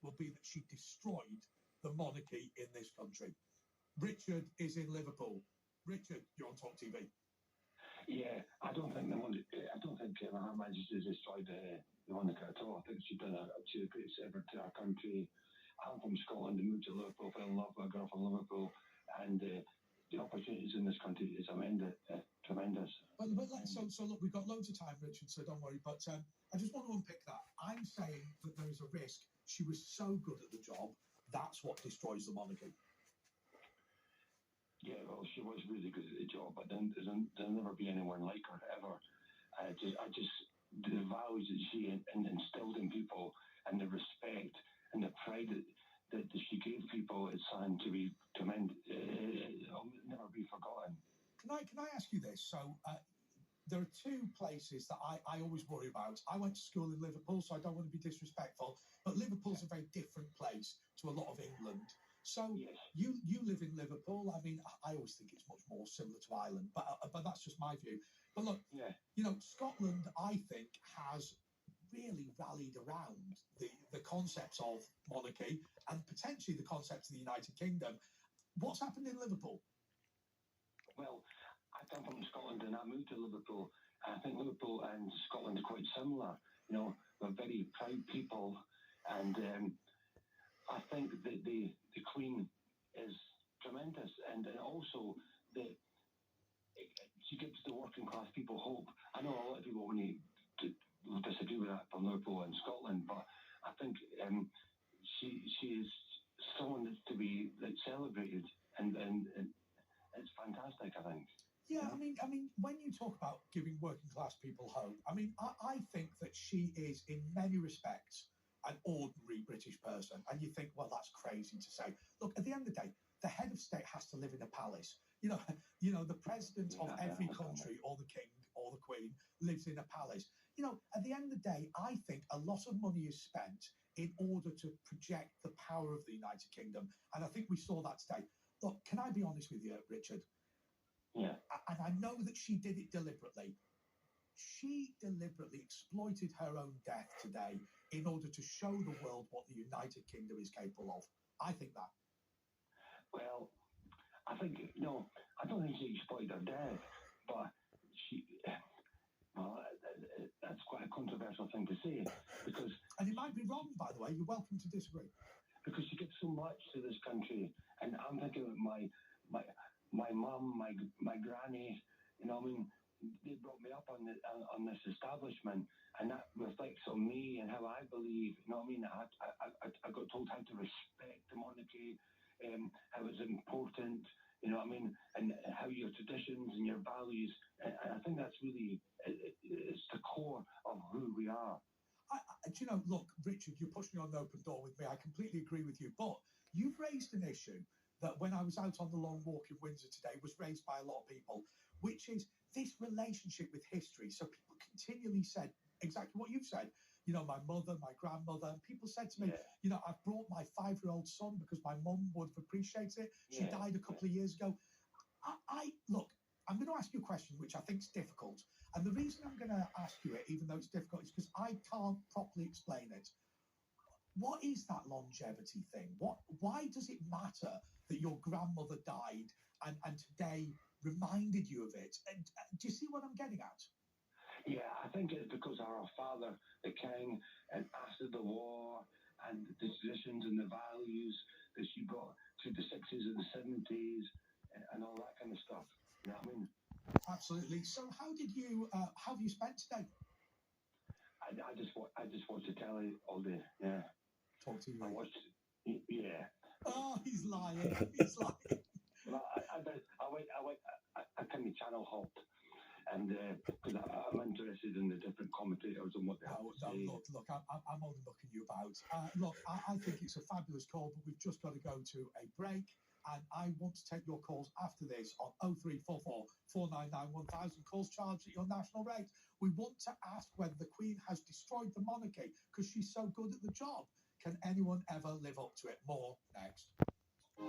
will be that she destroyed the monarchy in this country. Richard is in Liverpool. Richard, you're on Talk TV. Yeah, I don't think Her Majesty destroyed the monarchy at all. I think she did a great service to our country. I'm from Scotland and moved to Liverpool, fell in love with a girl from Liverpool, and the opportunities in this country is tremendous. But so look, we've got loads of time, Richard, so don't worry. But I just want to unpick that. I'm saying that there is a risk she was so good at the job, that's what destroys the monarchy. Yeah, well, she was really good at the job, but then there'll never be anyone like her ever. The values that she instilled in people, and the respect and the pride that she gave people, it's something to be tremendous. It'll never be forgotten. Can I ask you this? So there are two places that I always worry about. I went to school in Liverpool, so I don't want to be disrespectful, but Liverpool's a very different place to a lot of England. So yes. you live in Liverpool. I mean, I always think it's much more similar to Ireland, but that's just my view. But look, yeah. You know, Scotland, I think, has really rallied around the concepts of monarchy and potentially the concepts of the United Kingdom. What's happened in Liverpool? Well, I come from Scotland and I moved to Liverpool. I think Liverpool and Scotland are quite similar. You know, we're very proud people, and I think that the Queen is tremendous, and also she gives the working class people hope. I know a lot of people to disagree with that from Liverpool and Scotland, but I think she is someone that's to be celebrated, and it's fantastic, I think. Yeah, I mean, when you talk about giving working class people hope, I mean, I think that she is, in many respects, an ordinary British person. And you think, well, that's crazy to say. Look, at the end of the day, the head of state has to live in a palace. You know, the president of every country, or the king, or the queen, lives in a palace. You know, at the end of the day, I think a lot of money is spent in order to project the power of the United Kingdom. And I think we saw that today. Look, can I be honest with you, Richard? Yeah. And I know that she did it deliberately. She deliberately exploited her own death today in order to show the world what the United Kingdom is capable of. I think that. Well, I think, no, I don't think she exploited her death, but that's quite a controversial thing to say, because... And it might be wrong, by the way. You're welcome to disagree. Because she gives so much to this country, and I'm thinking of my mum, my granny, you know, I mean, they brought me up on this establishment, and that reflects on me and how I believe. You know what I mean? I got told how to respect the monarchy, how it's important. You know what I mean? And how your traditions and your values. And I think that's really it's the core of who we are. Do you know? Look, Richard, you're pushing on an open door with me. I completely agree with you, but you've raised an issue that when I was out on the long walk in Windsor today was raised by a lot of people, which is this relationship with history. So people continually said exactly what you've said. You know, my mother, my grandmother, and people said to me, you know, I've brought my 5-year-old son because my mum would have appreciated it. She died a couple of years ago. Look, I'm going to ask you a question which I think is difficult. And the reason I'm going to ask you it, even though it's difficult, is because I can't properly explain it. What is that longevity thing? Why does it matter that your grandmother died and today reminded you of it? And do you see what I'm getting at? Yeah, I think it's because our father, the king, and after the war, and the traditions and the values that she brought through the 60s and the 70s, and all that kind of stuff. You know what I mean? Absolutely. So how have you spent today? I just watched the telly all day. Yeah. Talk to you. I watched. Yeah. Oh, he's lying. He's lying. Well, I kind of channel hopped, and because I'm interested in the different commentators and what they have to say. Look, I'm only looking you about. Look, I think it's a fabulous call, but we've just got to go to a break. And I want to take your calls after this on 0344 499 1000. Calls charged at your national rate. We want to ask whether the Queen has destroyed the monarchy because she's so good at the job. Can anyone ever live up to it? More next.